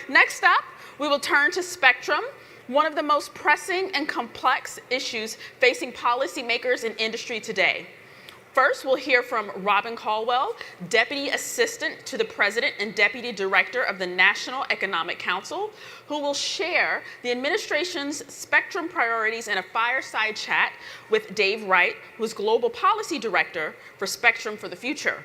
Next up, we will turn to spectrum, one of the most pressing and complex issues facing policymakers and industry today. First, we'll hear from Robin Caldwell, Deputy Assistant to the President and Deputy Director of the National Economic Council, who will share the administration's spectrum priorities in a fireside chat with Dave Wright, who is Global Policy Director for Spectrum for the Future.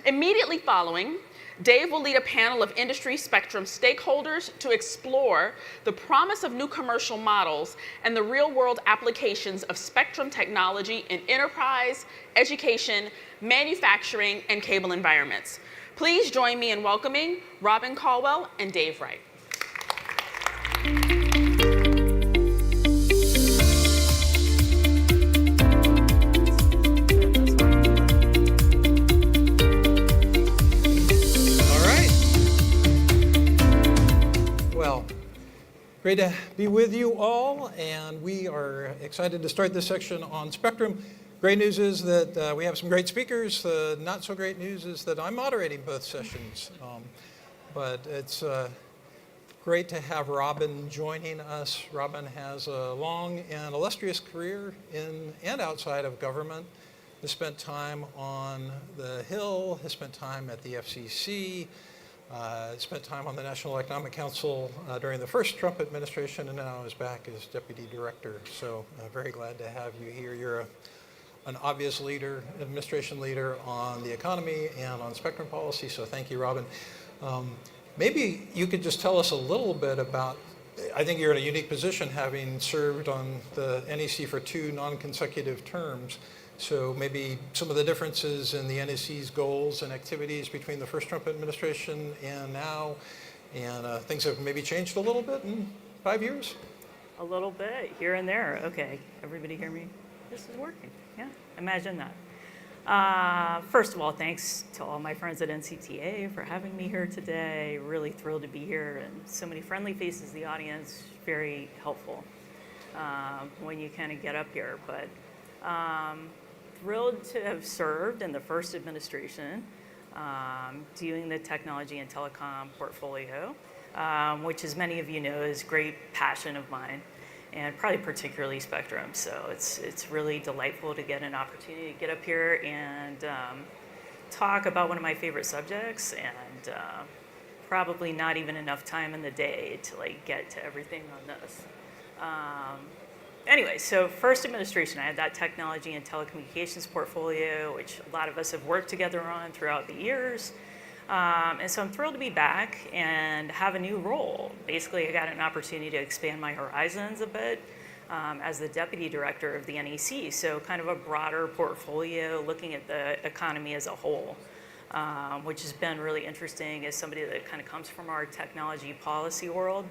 Immediately following, Dave will lead a panel of industry spectrum stakeholders to explore the promise of new commercial models and the real-world applications of spectrum technology in enterprise, education, manufacturing, and cable environments. Please join me in welcoming Robin Caldwell and Dave Wright. Great to be with you all, and we are excited to start this section on spectrum. Great news is that we have some great speakers. Not so great news is that I'm moderating both sessions. But it's great to have Robin joining us. Robin has a long and illustrious career in and outside of government. Has spent time on the Hill, has spent time at the FCC, spent time on the National Economic Council during the first Trump administration, and now is back as Deputy Director. So very glad to have you here. You're an obvious leader, administration leader on the economy and on spectrum policy, so thank you, Robin. Maybe you could just tell us a little bit about, I think you're in a unique position having served on the NEC for 2 non-consecutive terms. So maybe some of the differences in the NEC's goals and activities between the first Trump administration and now, and things have maybe changed a little bit in 5 years? A little bit, here and there. Okay, everybody hear me? This is working, yeah, imagine that. First of all, thanks to all my friends at NCTA for having me here today. Really thrilled to be here, and so many friendly faces in the audience, very helpful when you kind of get up here. But thrilled to have served in the first administration, doing the technology and telecom portfolio, which, as many of you know, is a great passion of mine, and probably particularly spectrum. So it's really delightful to get an opportunity to get up here and talk about one of my favorite subjects, and probably not even enough time in the day to get to everything on this. Anyway, so first administration, I had that technology and telecommunications portfolio, which a lot of us have worked together on throughout the years. And so I'm thrilled to be back and have a new role. Basically, I got an opportunity to expand my horizons a bit as the deputy director of the NEC. So kind of a broader portfolio looking at the economy as a whole, which has been really interesting as somebody that kind of comes from our technology policy world.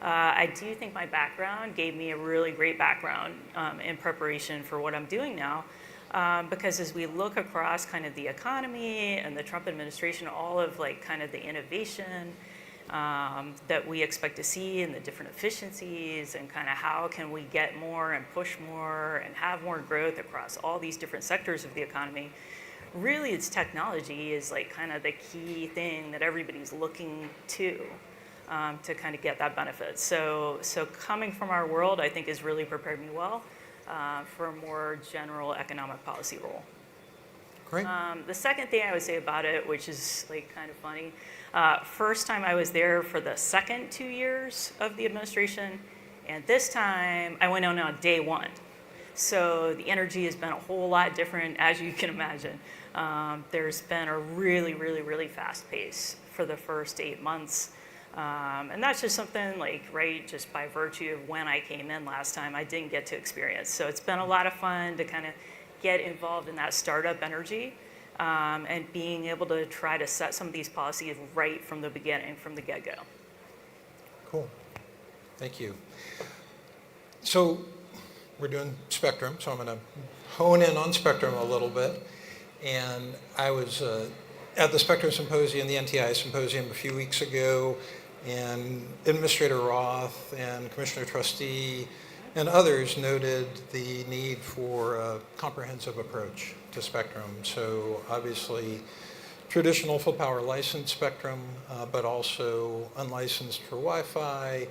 I do think my background gave me a really great background in preparation for what I'm doing now, because as we look across kind of the economy and the Trump administration, all of kind of the innovation that we expect to see and the different efficiencies and kind of how can we get more and push more and have more growth across all these different sectors of the economy. Really, it's technology is kind of the key thing that everybody's looking to kind of get that benefit. So coming from our world, I think has really prepared me well for a more general economic policy role. Great. The second thing I would say about it, which is kind of funny, first time I was there for the second 2 years of the administration, and this time I went on day 1. So the energy has been a whole lot different, as you can imagine. There's been a really, really, really fast pace for the first 8 months. And that's just something just by virtue of when I came in last time, I didn't get to experience. So it's been a lot of fun to kind of get involved in that startup energy and being able to try to set some of these policies right from the beginning, from the get-go. Cool. Thank you. So we're doing spectrum, so I'm going to hone in on spectrum a little bit. And I was at the Spectrum Symposium, the NTI Symposium a few weeks ago, and Administrator Roth and Commissioner Trustee and others noted the need for a comprehensive approach to spectrum. So obviously traditional full power licensed spectrum, but also unlicensed for Wi-Fi,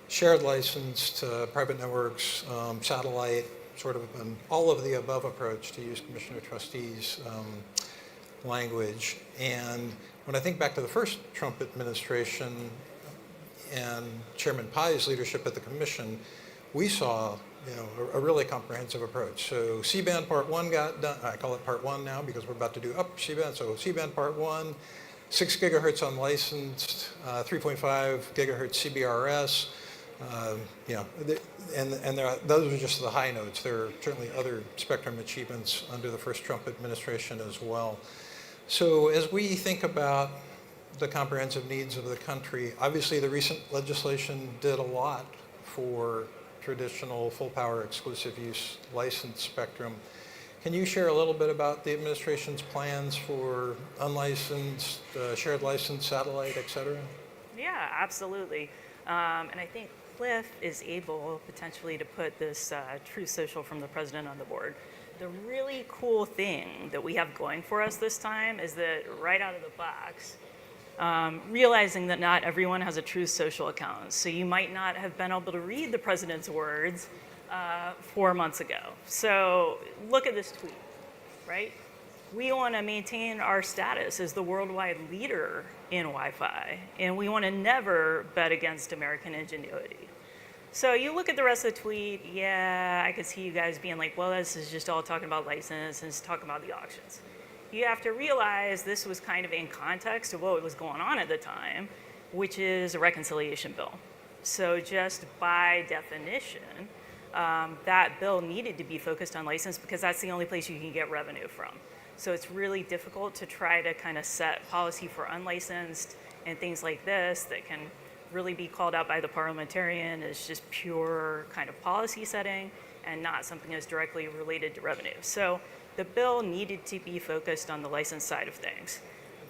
shared licensed private networks, satellite, sort of an all of the above approach, to use Commissioner Trustee's language. And when I think back to the first Trump administration and Chairman Pai's leadership at the commission, we saw a really comprehensive approach. So C-band part 1 got done. I call it part 1 now because we're about to do up C-band. So C-band part 1, 6 gigahertz unlicensed, 3.5 gigahertz CBRS. Those are just the high notes. There are certainly other spectrum achievements under the first Trump administration as well. So as we think about the comprehensive needs of the country, obviously the recent legislation did a lot for traditional full power exclusive use licensed spectrum. Can you share a little bit about the administration's plans for unlicensed, shared license, satellite, et cetera? Yeah, absolutely. And I think Cliff is able potentially to put this Truth Social from the president on the board. The really cool thing that we have going for us this time is that right out of the box, realizing that not everyone has a Truth Social account. So you might not have been able to read the president's words 4 months ago. So look at this tweet, right? We want to maintain our status as the worldwide leader in Wi-Fi, and we want to never bet against American ingenuity. So you look at the rest of the tweet, yeah, I could see you guys being like, well, this is just all talking about license and it's talking about the auctions. You have to realize this was kind of in context of what was going on at the time, which is a reconciliation bill. So just by definition, that bill needed to be focused on license because that's the only place you can get revenue from. So it's really difficult to try to kind of set policy for unlicensed and things like this that can really be called out by the parliamentarian as just pure kind of policy setting and not something that's directly related to revenue. So the bill needed to be focused on the license side of things.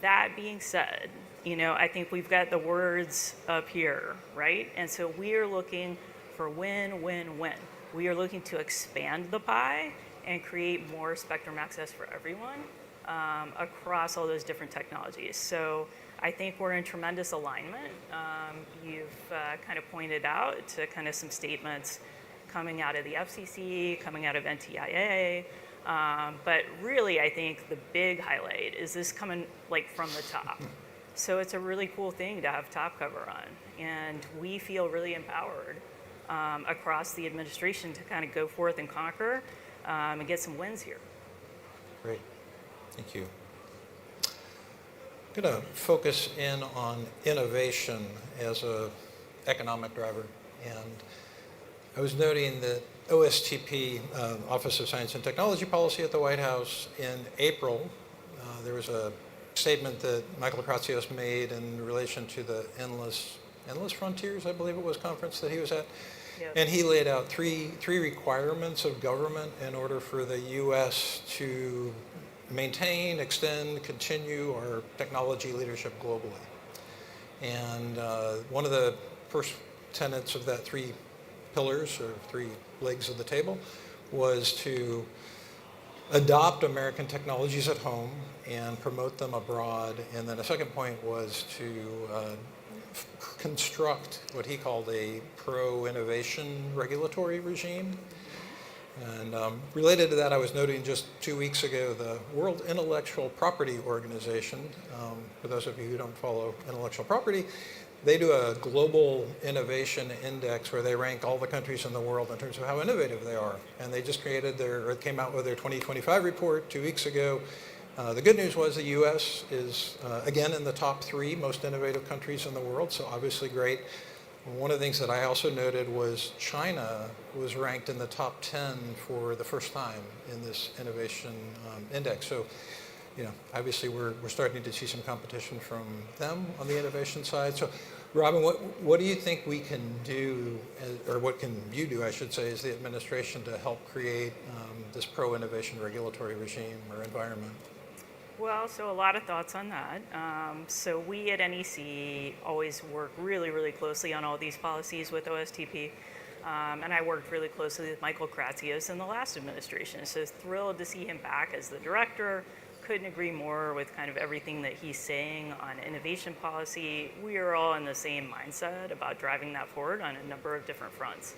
That being said, I think we've got the words up here, right? And so we are looking for win, win, win. We are looking to expand the pie and create more spectrum access for everyone across all those different technologies. So I think we're in tremendous alignment. You've kind of pointed out to kind of some statements coming out of the FCC, coming out of NCTA, but really I think the big highlight is this coming like from the top. So it's a really cool thing to have top cover on, and we feel really empowered across the administration to kind of go forth and conquer and get some wins here. Great, thank you. I'm going to focus in on innovation as an economic driver. And I was noting that OSTP, Office of Science and Technology Policy at the White House, in April, there was a statement that Michael Kratsios made in relation to the Endless Frontiers, I believe it was, conference that he was at. Yep. And he laid out three requirements of government in order for the U.S. to maintain, extend, continue our technology leadership globally. And one of the first tenets of that three pillars, or three legs of the table, was to adopt American technologies at home and promote them abroad. And then a second point was to construct what he called a pro-innovation regulatory regime. And related to that, I was noting just 2 weeks ago, the World Intellectual Property Organization, for those of you who don't follow intellectual property, they do a global innovation index where they rank all the countries in the world in terms of how innovative they are. And they just came out with their 2025 report 2 weeks ago. The good news was the U.S. is, again, in the top 3 most innovative countries in the world, so obviously great. One of the things that I also noted was China was ranked in the top 10 for the first time in this innovation index. So, obviously we're starting to see some competition from them on the innovation side. So, Robin, what do you think we can do, or what can you do, I should say, as the administration to help create this pro-innovation regulatory regime or environment? Well, so a lot of thoughts on that. So we at NEC always work really, really closely on all these policies with OSTP. And I worked really closely with Michael Kratsios in the last administration. So thrilled to see him back as the director, couldn't agree more with kind of everything that he's saying on innovation policy. We are all in the same mindset about driving that forward on a number of different fronts.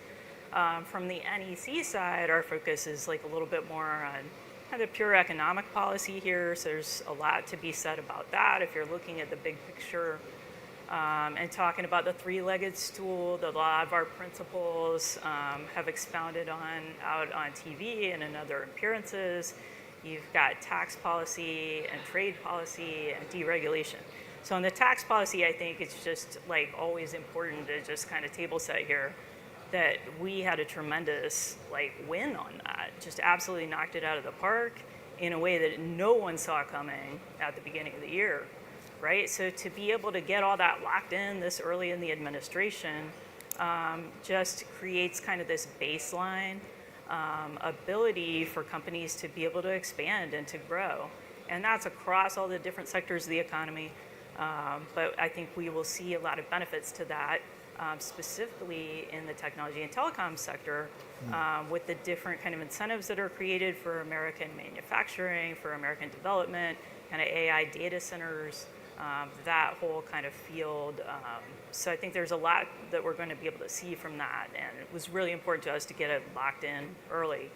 From the NEC side, our focus is like a little bit more on kind of pure economic policy here. So there's a lot to be said about that if you're looking at the big picture. And talking about the three-legged stool that a lot of our principals have expounded on out on TV and in other appearances. You've got tax policy and trade policy and deregulation. So in the tax policy, I think it's just like always important to just kind of table set here that we had a tremendous like win on that. Just absolutely knocked it out of the park in a way that no one saw coming at the beginning of the year. Right, so to be able to get all that locked in this early in the administration just creates kind of this baseline ability for companies to be able to expand and to grow. And that's across all the different sectors of the economy. But I think we will see a lot of benefits to that, specifically in the technology and telecom sector, with the different kind of incentives that are created for American manufacturing, for American development, kind of AI data centers, that whole kind of field. So I think there's a lot that we're going to be able to see from that, and it was really important to us to get it locked in early.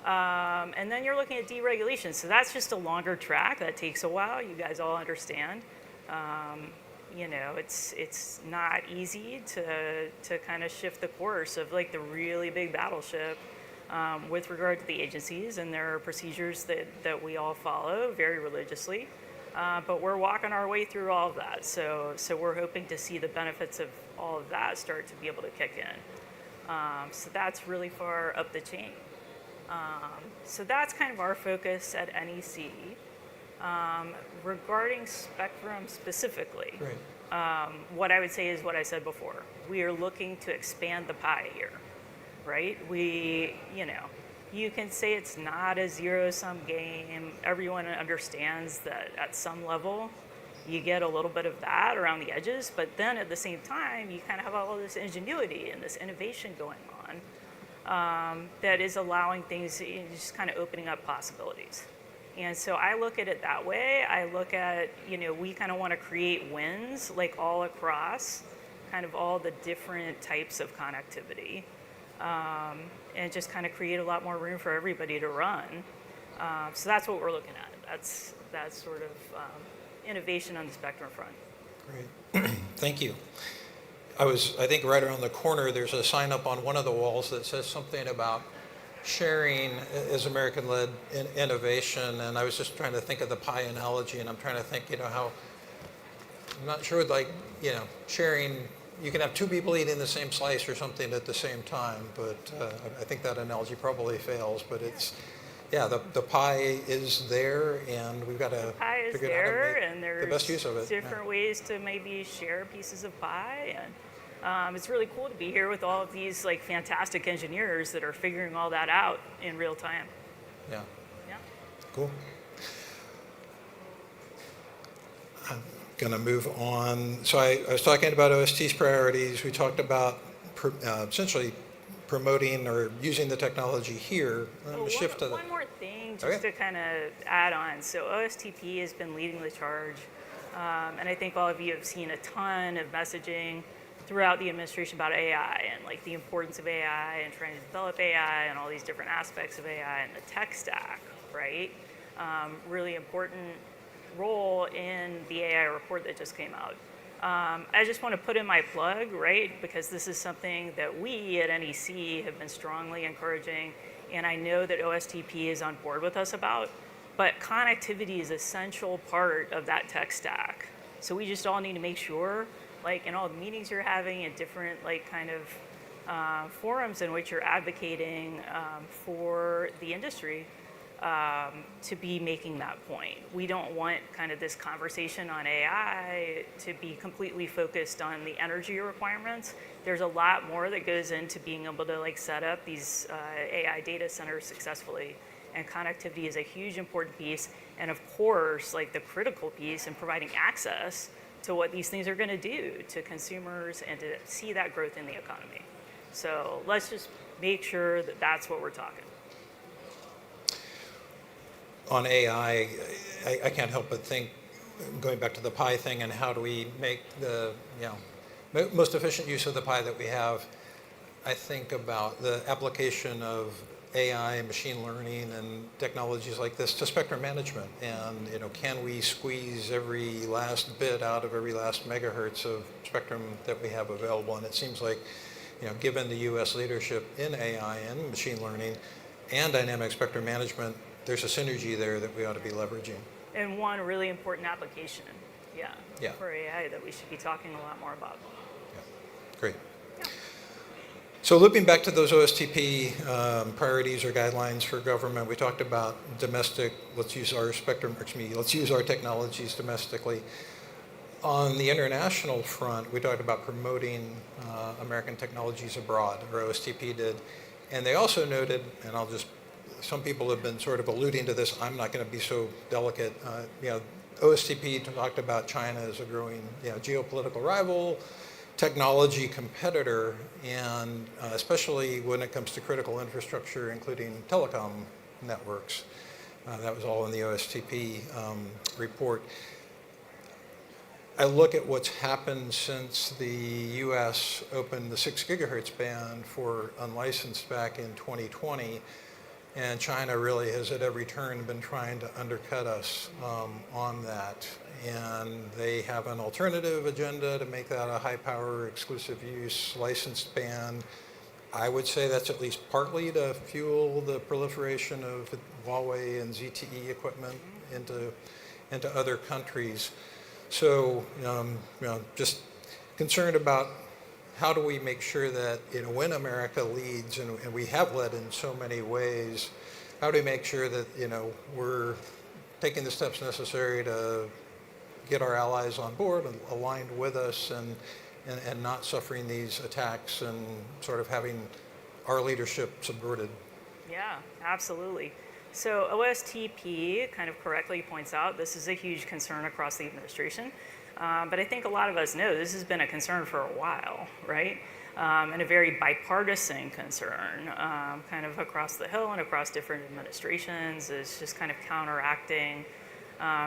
And then you're looking at deregulation. So that's just a longer track. That takes a while. You guys all understand. You know, it's not easy to kind of shift the course of like the really big battleship with regard to the agencies, and there are procedures that we all follow very religiously. But we're walking our way through all of that. So we're hoping to see the benefits of all of that start to be able to kick in. So that's really far up the chain. So that's kind of our focus at NEC. Regarding Spectrum specifically, what I would say is what I said before. We are looking to expand the pie here, right? You can say it's not a zero-sum game. Everyone understands that at some level, you get a little bit of that around the edges, but then at the same time, you kind of have all this ingenuity and this innovation going on that is allowing things, just kind of opening up possibilities. And so I look at it that way. I look at, we kind of want to create wins like all across kind of all the different types of connectivity. And just kind of create a lot more room for everybody to run. So that's what we're looking at. That's sort of innovation on the Spectrum front. Great, thank you. I think right around the corner, there's a sign up on one of the walls that says something about sharing is American-led innovation, and I was just trying to think of the pie analogy, and I'm trying to think, how, I'm not sure, like, sharing, you can have two people eating the same slice or something at the same time, but I think that analogy probably fails, but it's, the pie is there, and we've got to figure out how to make there's the best use of it. Different ways to maybe share pieces of pie, and it's really cool to be here with all of these like fantastic engineers that are figuring all that out in real time. Yeah. Yeah. Cool. I'm going to move on. So I was talking about OST's priorities. We talked about essentially promoting or using the technology here. One more thing just to kind of add on. So OSTP has been leading the charge, and I think all of you have seen a ton of messaging throughout the administration about AI and like the importance of AI and trying to develop AI and all these different aspects of AI and the tech stack, right? Really important role in the AI report that just came out. I just want to put in my plug, right? Because this is something that we at NEC have been strongly encouraging, and I know that OSTP is on board with us about, but connectivity is an essential part of that tech stack. So we just all need to make sure, like in all the meetings you're having and different like kind of forums in which you're advocating for the industry, to be making that point. We don't want kind of this conversation on AI to be completely focused on the energy requirements. There's a lot more that goes into being able to like set up these AI data centers successfully, and connectivity is a huge important piece, and of course like the critical piece in providing access to what these things are going to do to consumers and to see that growth in the economy. So let's just make sure that that's what we're talking. on AI, I can't help but think, going back to the pie thing, and how do we make the most efficient use of the pie that we have. I think about the application of AI and machine learning and technologies like this to spectrum management, and can we squeeze every last bit out of every last megahertz of spectrum that we have available? And it seems like, given the U.S. leadership in AI and machine learning and dynamic spectrum management, there's a synergy there that we ought to be leveraging. And one really important application, Yeah. for AI that we should be talking a lot more about. Yeah. Great. So looping back to those OSTP priorities or guidelines for government, we talked about domestic, let's use our technologies domestically. On the international front, we talked about promoting American technologies abroad, or OSTP did. And they also noted, and some people have been sort of alluding to this, I'm not going to be so delicate. OSTP talked about China as a growing geopolitical rival, technology competitor, and especially when it comes to critical infrastructure, including telecom networks. That was all in the OSTP report. I look at what's happened since the US opened the 6 gigahertz band for unlicensed back in 2020, and China really has at every turn been trying to undercut us on that. And they have an alternative agenda to make that a high power, exclusive use, licensed band. I would say that's at least partly to fuel the proliferation of Huawei and ZTE equipment into other countries. So, just concerned about how do we make sure that, when America leads, and we have led in so many ways, how do we make sure that, we're taking the steps necessary to get our allies on board and aligned with us, and not suffering these attacks and sort of having our leadership subverted? Yeah, absolutely. So OSTP kind of correctly points out this is a huge concern across the administration. But I think a lot of us know this has been a concern for a while, right? And a very bipartisan concern, kind of across the Hill and across different administrations, is just kind of counteracting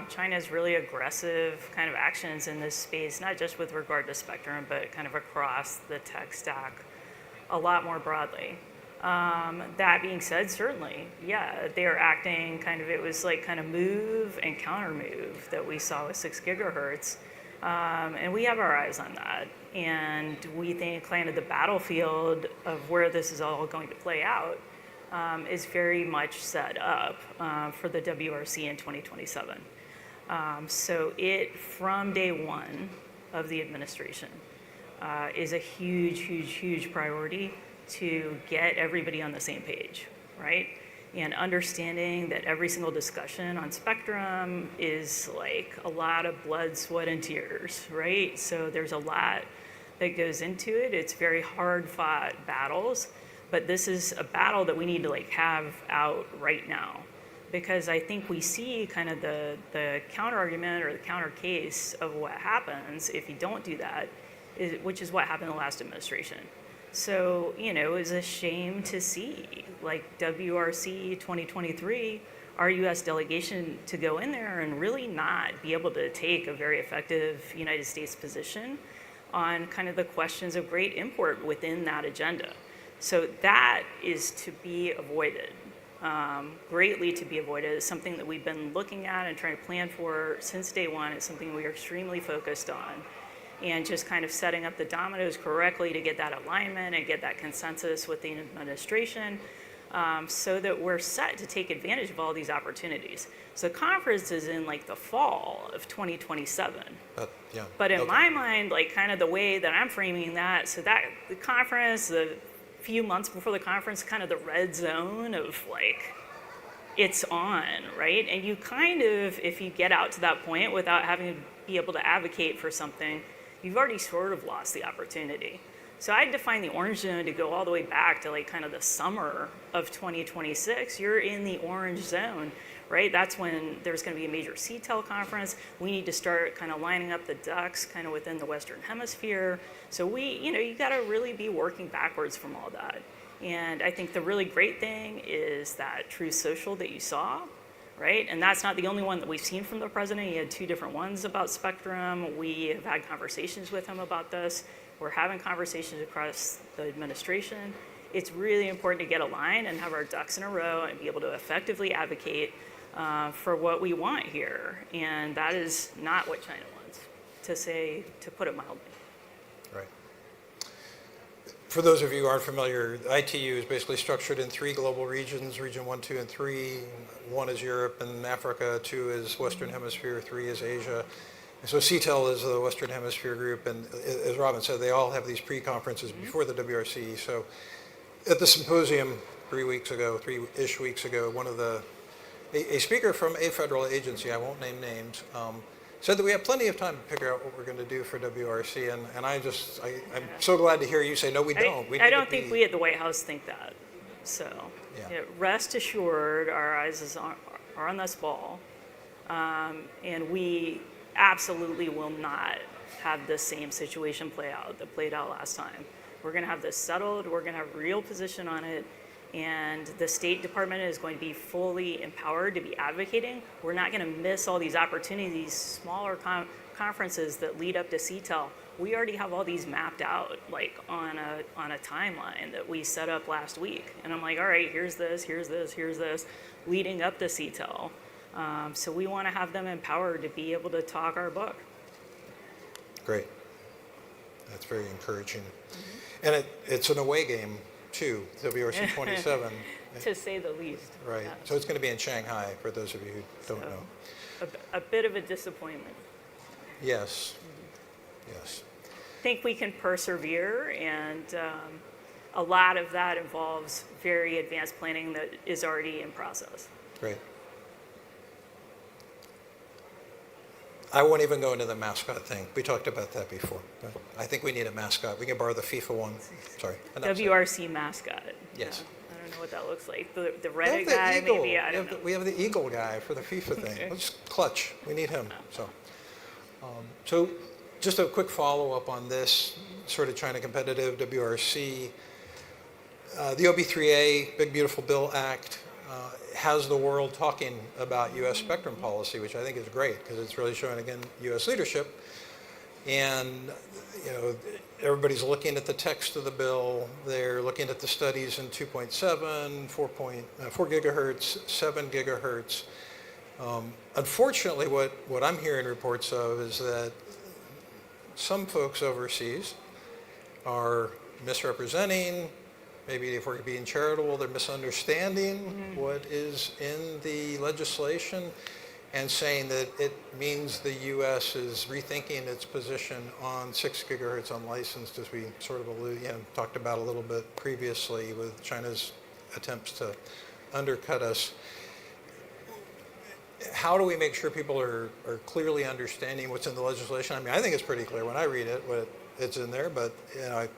China's really aggressive kind of actions in this space, not just with regard to spectrum, but kind of across the tech stack a lot more broadly. That being said, certainly, they are acting it was like kind of move and counter move that we saw with 6 gigahertz. And we have our eyes on that. And we think kind of the battlefield of where this is all going to play out is very much set up for the WRC in 2027. So it, from day one of the administration, is a huge, huge, huge priority to get everybody on the same page, right? And understanding that every single discussion on spectrum is like a lot of blood, sweat, and tears, right? So there's a lot that goes into it. It's very hard-fought battles, but this is a battle that we need to have out right now, because I think we see kind of the counter-argument or the counter case of what happens if you don't do that, which is what happened in the last administration. So, it was a shame to see, WRC 2023, our U.S. delegation to go in there and really not be able to take a very effective United States position on kind of the questions of great import within that agenda. So that is to be avoided, greatly to be avoided. It's something that we've been looking at and trying to plan for since day one. It's something we are extremely focused on. And just kind of setting up the dominoes correctly to get that alignment and get that consensus with the administration, so that we're set to take advantage of all these opportunities. So the conference is in the fall of 2027. But in my mind, kind of the way that I'm framing that, so that the conference, the few months before the conference, kind of the red zone of it's on, right? And you kind of, if you get out to that point without having to be able to advocate for something, you've already sort of lost the opportunity. So I define the orange zone to go all the way back to kind of the summer of 2026. You're in the orange zone, right? That's when there's going to be a major CTEL conference. We need to start kind of lining up the ducks kind of within the Western Hemisphere. So you got to really be working backwards from all that. And I think the really great thing is that Truth Social that you saw right? And that's not the only one that we've seen from the president. He had 2 different ones about spectrum. We have had conversations with him about this. We're having conversations across the administration. It's really important to get aligned and have our ducks in a row and be able to effectively advocate for what we want here. And that is not what China wants, to put it mildly. Right. For those of you who aren't familiar, ITU is basically structured in 3 global regions, region 1, 2, and 3. 1 is Europe and Africa, 2 is Western Hemisphere, 3 is Asia. And so CTEL is the Western Hemisphere group, and as Robin said, they all have these pre-conferences before the WRC. So at the symposium 3-ish weeks ago, a speaker from a federal agency, I won't name names, said that we have plenty of time to figure out what we're going to do for WRC, and I'm so glad to hear you say, no, we don't. I don't think we at the White House think that. So Yeah. rest assured, our eyes are on this ball, and we absolutely will not have the same situation play out that played out last time. We're going to have this settled. We're going to have a real position on it. And the State Department is going to be fully empowered to be advocating. We're not going to miss all these opportunities, smaller conferences that lead up to CTEL. We already have all these mapped out, like on a timeline that we set up last week. And I'm like, all right, here's this, leading up to CTEL. So we want to have them empowered to be able to talk our book. Great. That's very encouraging. And it's an away game, too, WRC 27. To say the least. Right. Yeah. So it's going to be in Shanghai, for those of you who don't know. A bit of a disappointment. Yes. Yes. I think we can persevere, and a lot of that involves very advanced planning that is already in process. Great. I won't even go into the mascot thing. We talked about that before. I think we need a mascot. We can borrow the FIFA one. Sorry. enough said. WRC mascot. Yes. I don't know what that looks like. The Reddit The guy, eagle. maybe. I don't know. We have the eagle guy for the FIFA thing. Let's clutch. We need him. So just a quick follow-up on this sort of China competitive WRC. The OB3A, Big Beautiful Bill Act, has the world talking about U.S. spectrum policy, which I think is great because it's really showing, again, U.S. leadership. And, everybody's looking at the text of the bill. They're looking at the studies in 2.7, 4 gigahertz, 7 gigahertz. Unfortunately, what I'm hearing reports of is that some folks overseas are misrepresenting. Maybe if we're being charitable, they're misunderstanding what is in the legislation and saying that it means the U.S. is rethinking its position on 6 gigahertz unlicensed, as we sort of talked about a little bit previously with China's attempts to undercut us. How do we make sure people are clearly understanding what's in the legislation? I mean, I think it's pretty clear when I read it, it's in there, but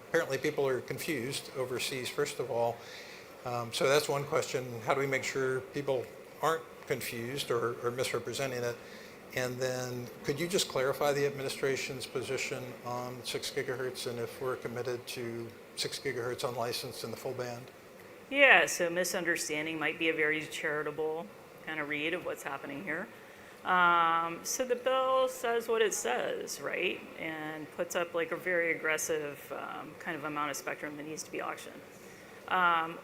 apparently people are confused overseas, first of all. So that's one question. How do we make sure people aren't confused or misrepresenting it? And then could you just clarify the administration's position on 6 gigahertz and if we're committed to 6 gigahertz unlicensed in the full band? Yeah, so misunderstanding might be a very charitable kind of read of what's happening here. So the bill says what it says, right? And puts up like a very aggressive kind of amount of spectrum that needs to be auctioned.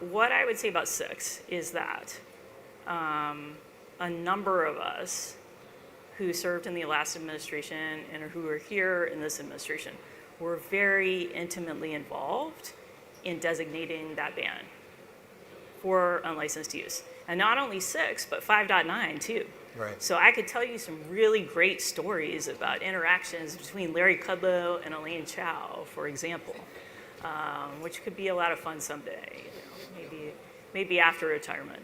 What I would say about 6 is that a number of us who served in the last administration and who are here in this administration were very intimately involved in designating that ban for unlicensed use. And not only 6, but 5.9 too. Right. So I could tell you some really great stories about interactions between Larry Kudlow and Elaine Chao, for example, which could be a lot of fun someday, maybe after retirement.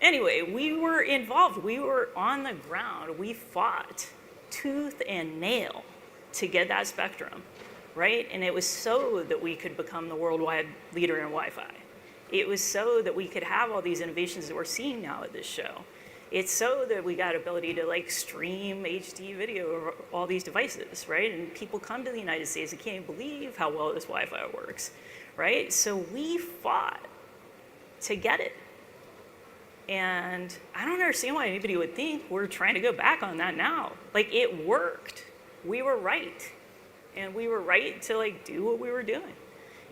Anyway, we were involved. We were on the ground. We fought tooth and nail to get that spectrum, right? And it was so that we could become the worldwide leader in Wi-Fi. It was so that we could have all these innovations that we're seeing now at this show. It's so that we got ability to stream HD video over all these devices, right? And people come to the United States and can't even believe how well this Wi-Fi works, right? So we fought to get it. And I don't understand why anybody would think we're trying to go back on that now. Like, it worked. We were right. And we were right to like do what we were doing.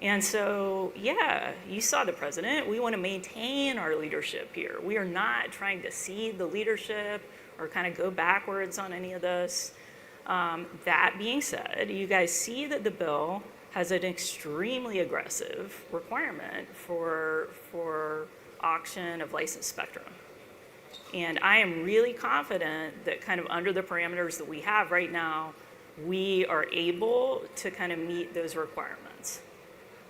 And so, yeah, you saw the president. We want to maintain our leadership here. We are not trying to cede the leadership or kind of go backwards on any of this. That being said, you guys see that the bill has an extremely aggressive requirement for auction of licensed spectrum. And I am really confident that kind of under the parameters that we have right now, we are able to kind of meet those requirements.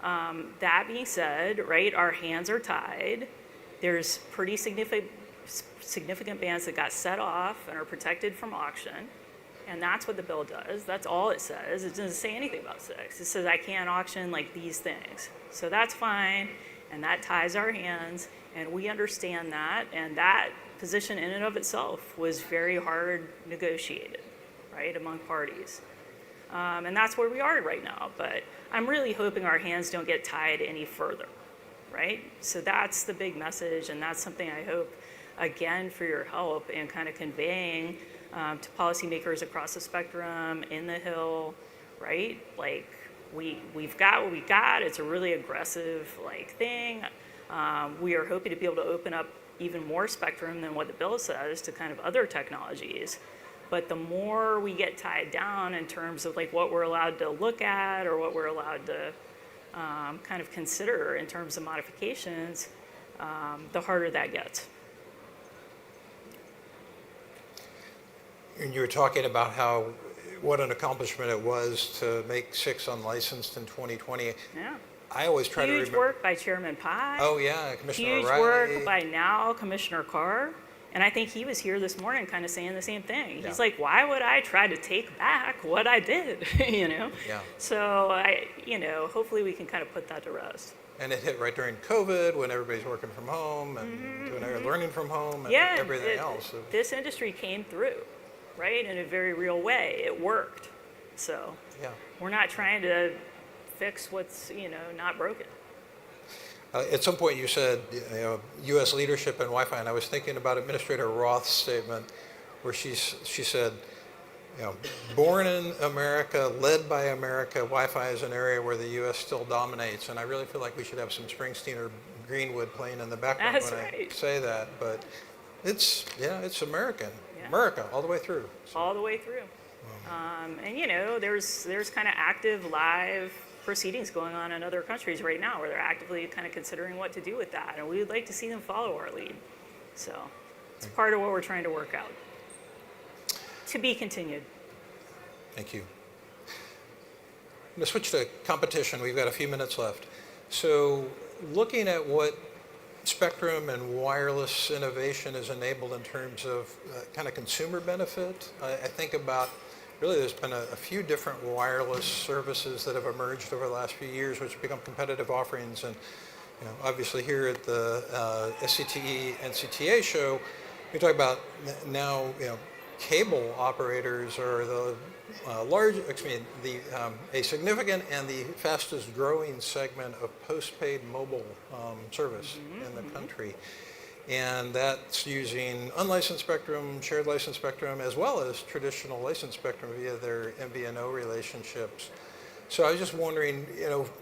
That being said, right, our hands are tied. There's pretty significant bands that got set off and are protected from auction. And that's what the bill does. That's all it says. It doesn't say anything about 6. It says I can't auction like these things. So that's fine, and that ties our hands, and we understand that, and that position in and of itself was very hard negotiated, right, among parties. And that's where we are right now, but I'm really hoping our hands don't get tied any further, right? So that's the big message, and that's something I hope, again, for your help in kind of conveying to policymakers across the spectrum, in the Hill, right? Like, we've got what we got. It's a really aggressive like thing. We are hoping to be able to open up even more spectrum than what the bill says to kind of other technologies. But the more we get tied down in terms of like what we're allowed to look at or what we're allowed to kind of consider in terms of modifications, the harder that gets. And you were talking about what an accomplishment it was to make 6 unlicensed in 2020. Yeah. I always try to remember. Huge work by Chairman Pai. Oh yeah, Commissioner Huge O'Reilly. work by now Commissioner Carr. And I think he was here this morning kind of saying the same thing. He's like, why would I try to take back what I did, you know? Yeah. So hopefully we can kind of put that to rest. And it hit right during COVID when everybody's working from home and learning from home and everything else. This industry came through, right, in a very real way. It worked. So we're not trying to fix what's, not broken. At some point you said, U.S. leadership and Wi-Fi, and I was thinking about Administrator Roth's statement where she said, born in America, led by America, Wi-Fi is an area where the U.S. still dominates, and I really feel like we should have some Springsteen or Greenwood playing in the background I say that, but it's American, America, all the way through. So. All the way through. And there's kind of active live proceedings going on in other countries right now where they're actively kind of considering what to do with that, and we would like to see them follow our lead. So it's part of what we're trying to work out. To be continued. Thank you. I'm going to switch to competition. We've got a few minutes left. So looking at what spectrum and wireless innovation has enabled in terms of kind of consumer benefit, I think about really there's been a few different wireless services that have emerged over the last few years which have become competitive offerings. And obviously here at the SCTE NCTA show, we talk about now cable operators are the a significant and the fastest growing segment of postpaid mobile service in the country. And that's using unlicensed spectrum, shared license spectrum, as well as traditional licensed spectrum via their MVNO relationships. So I was just wondering,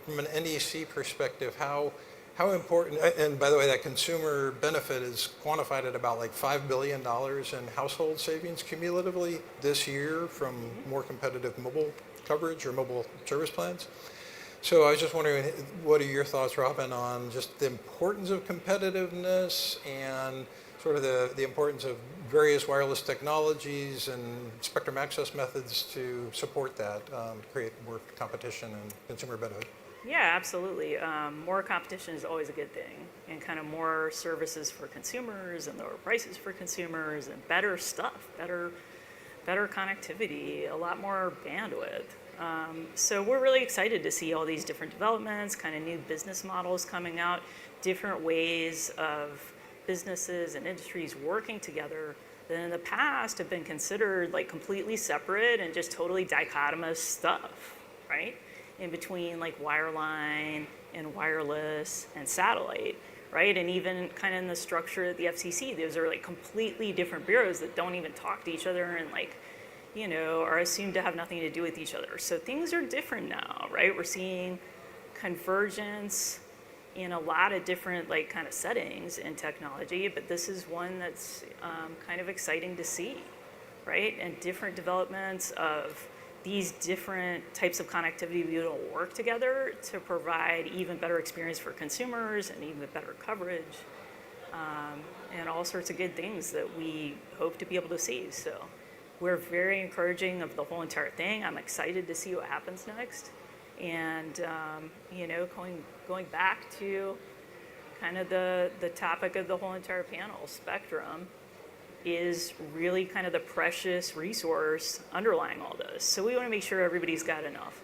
from an NEC perspective, how important, and by the way, that consumer benefit is quantified at about like $5 billion in household savings cumulatively this year from more competitive mobile coverage or mobile service plans. So I was just wondering, what are your thoughts, Robin, on just the importance of competitiveness and sort of the importance of various wireless technologies and spectrum access methods to support that, create more competition and consumer benefit? Yeah, absolutely. More competition is always a good thing, and kind of more services for consumers and lower prices for consumers and better stuff, better connectivity, a lot more bandwidth. So we're really excited to see all these different developments, kind of new business models coming out, different ways of businesses and industries working together that in the past have been considered like completely separate and just totally dichotomous stuff, right? In between like wireline and wireless and satellite, right? And even kind of in the structure of the FCC, those are like completely different bureaus that don't even talk to each other and like, you know, are assumed to have nothing to do with each other. So things are different now, right? We're seeing convergence in a lot of different like kind of settings in technology, but this is one that's kind of exciting to see, right? And different developments of these different types of connectivity be able to work together to provide even better experience for consumers and even better coverage, and all sorts of good things that we hope to be able to see. So we're very encouraging of the whole entire thing. I'm excited to see what happens next. And you know, going back to kind of the topic of the whole entire panel, spectrum is really kind of the precious resource underlying all this. So we want to make sure everybody's got enough.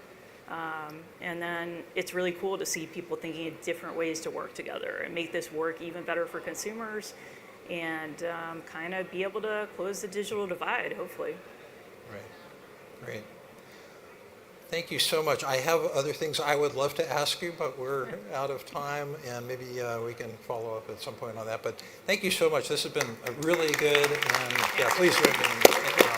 And then it's really cool to see people thinking of different ways to work together and make this work even better for consumers and kind of be able to close the digital divide, hopefully. Right. Great. Thank you so much. I have other things I would love to ask you, but we're out of time, and maybe we can follow up at some point on that. But thank you so much. This has been really good, and yeah, please join me. Thank you.